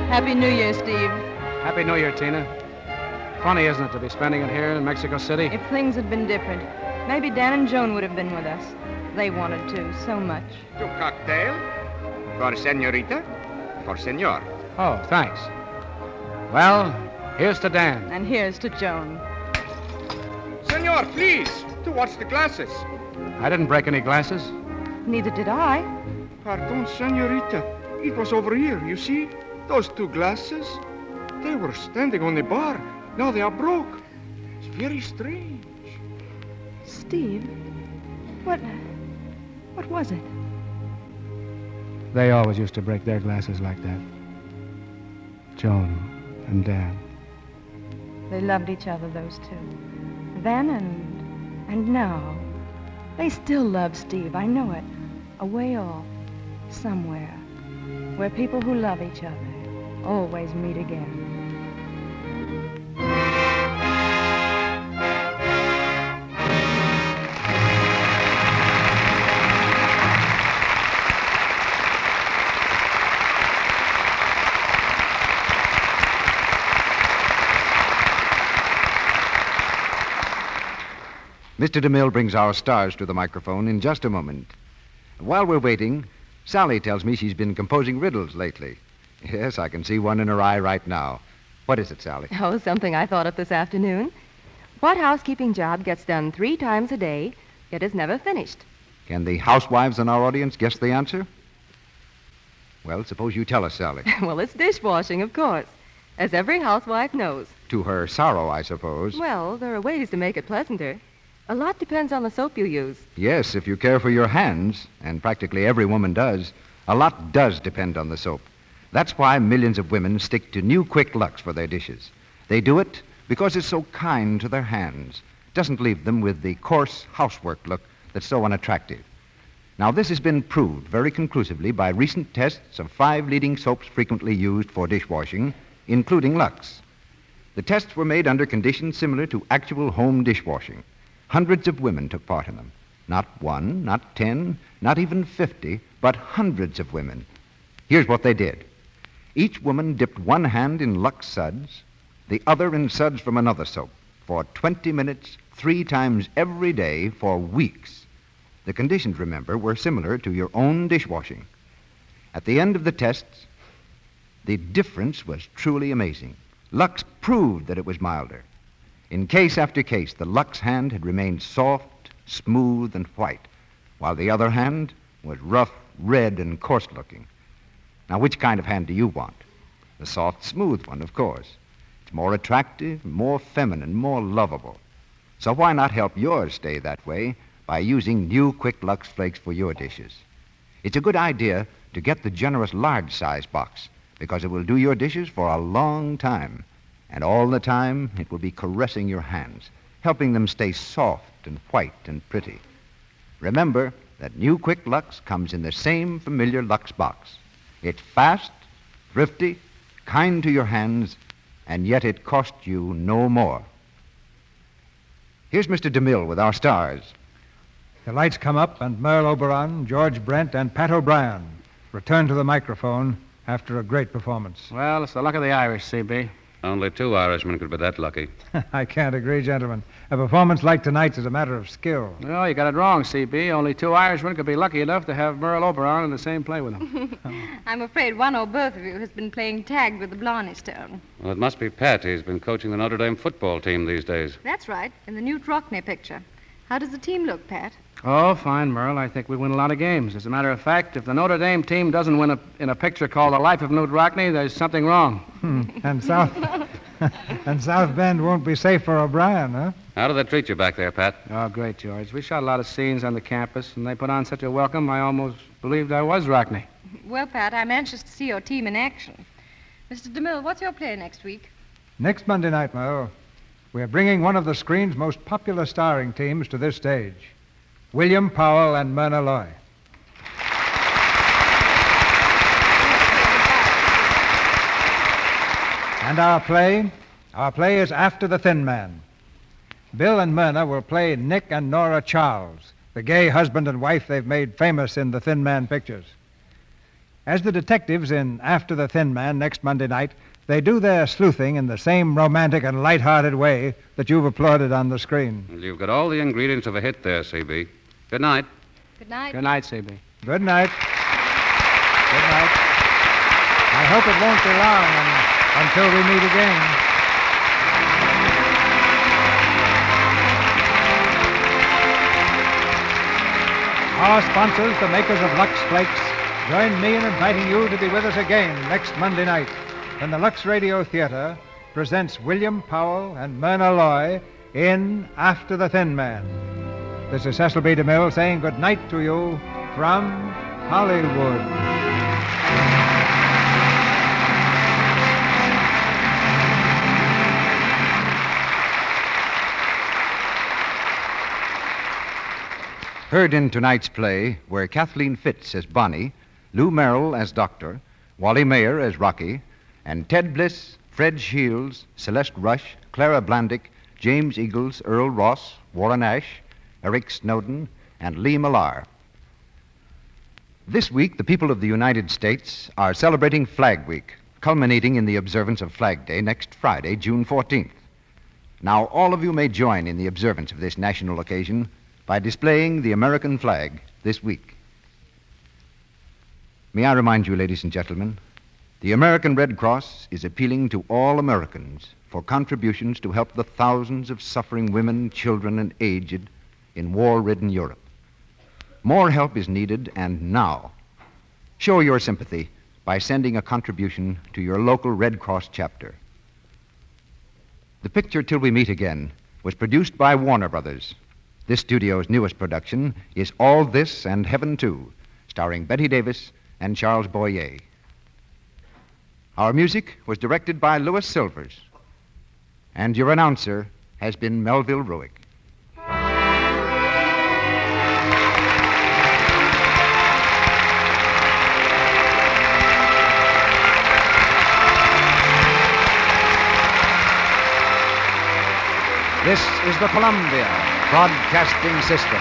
Happy New Year, Steve. Happy New Year, Tina. Funny, isn't it, to be spending it here in Mexico City? If things had been different, maybe Dan and Joan would have been with us. They wanted to so much. Two cocktail? For senorita? For senor? Oh, thanks. Well, here's to Dan. And here's to Joan. Senor, please, to watch the glasses. I didn't break any glasses. Neither did I. Pardon, senorita. It was over here, you see? Those two glasses. They were standing on the bar. Now they are broke. It's very strange. Steve, what was it? They always used to break their glasses like that. Joan and Dan. They loved each other, those two. Then and now. They still love Steve, I know it. Away off, somewhere, where people who love each other always meet again. Mr. DeMille brings our stars to the microphone in just a moment. While we're waiting, Sally tells me she's been composing riddles lately. Yes, I can see one in her eye right now. What is it, Sally? Oh, something I thought of this afternoon. What housekeeping job gets done 3 times a day, yet is never finished? Can the housewives in our audience guess the answer? Well, suppose you tell us, Sally. Well, it's dishwashing, of course, as every housewife knows. To her sorrow, I suppose. Well, there are ways to make it pleasanter. A lot depends on the soap you use. Yes, if you care for your hands, and practically every woman does, a lot does depend on the soap. That's why millions of women stick to new Quick Lux for their dishes. They do it because it's so kind to their hands. Doesn't leave them with the coarse housework look that's so unattractive. Now, this has been proved very conclusively by recent tests of 5 leading soaps frequently used for dishwashing, including Lux. The tests were made under conditions similar to actual home dishwashing. Hundreds of women took part in them. Not 1, not 10, not even 50, but hundreds of women. Here's what they did. Each woman dipped one hand in Lux suds, the other in suds from another soap, for 20 minutes, 3 times every day for weeks. The conditions, remember, were similar to your own dishwashing. At the end of the tests, the difference was truly amazing. Lux proved that it was milder. In case after case, the Lux hand had remained soft, smooth, and white, while the other hand was rough, red, and coarse-looking. Now, which kind of hand do you want? The soft, smooth one, of course. It's more attractive, more feminine, more lovable. So why not help yours stay that way by using new Quick Lux Flakes for your dishes? It's a good idea to get the generous large-size box because it will do your dishes for a long time. And all the time, it will be caressing your hands, helping them stay soft and white and pretty. Remember that new Quick Lux comes in the same familiar Lux box. It's fast, thrifty, kind to your hands, and yet it costs you no more. Here's Mr. DeMille with our stars. The lights come up, and Merle Oberon, George Brent, and Pat O'Brien return to the microphone after a great performance. Well, it's the luck of the Irish, C.B. Only 2 Irishmen could be that lucky. I can't agree, gentlemen. A performance like tonight's is a matter of skill. No, you got it wrong, C.B. Only 2 Irishmen could be lucky enough to have Merle Oberon in the same play with them. I'm afraid one or both of you has been playing tag with the Blarney Stone. Well, it must be Pat. He's been coaching the Notre Dame football team these days. That's right, in the new Trockney picture. How does the team look, Pat? Oh, fine, Merle. I think we win a lot of games. As a matter of fact, if the Notre Dame team doesn't win in a picture called The Life of Newt Rockney, there's something wrong. And South Bend won't be safe for O'Brien, huh? How do they treat you back there, Pat? Oh, great, George. We shot a lot of scenes on the campus, and they put on such a welcome, I almost believed I was Rockney. Well, Pat, I'm anxious to see your team in action. Mr. DeMille, what's your play next week? Next Monday night, Merle, we're bringing one of the screen's most popular starring teams to this stage, William Powell and Myrna Loy. And our play is After the Thin Man. Bill and Myrna will play Nick and Nora Charles, the gay husband and wife they've made famous in the Thin Man pictures. As the detectives in After the Thin Man next Monday night, they do their sleuthing in the same romantic and light-hearted way that you've applauded on the screen. Well, you've got all the ingredients of a hit there, C.B. Good night. Good night. Good night, C.B. Good night. Good night. I hope it won't be long until we meet again. Our sponsors, the makers of Lux Flakes, join me in inviting you to be with us again next Monday night when the Lux Radio Theatre presents William Powell and Myrna Loy in After the Thin Man. This is Cecil B. DeMille saying good night to you from Hollywood. Heard in tonight's play were Kathleen Fitz as Bonnie, Lou Merrill as Doctor, Wally Mayer as Rocky, and Ted Bliss, Fred Shields, Celeste Rush, Clara Blandick, James Eagles, Earl Ross, Warren Ash, Eric Snowden, and Lee Millar. This week, the people of the United States are celebrating Flag Week, culminating in the observance of Flag Day next Friday, June 14th. Now, all of you may join in the observance of this national occasion by displaying the American flag this week. May I remind you, ladies and gentlemen, the American Red Cross is appealing to all Americans for contributions to help the thousands of suffering women, children, and aged in war-ridden Europe. More help is needed, and now. Show your sympathy by sending a contribution to your local Red Cross chapter. The picture Till We Meet Again was produced by Warner Brothers. This studio's newest production is All This and Heaven Too, starring Betty Davis and Charles Boyer. Our music was directed by Louis Silvers, and your announcer has been Melville Ruick. This is the Columbia Broadcasting System.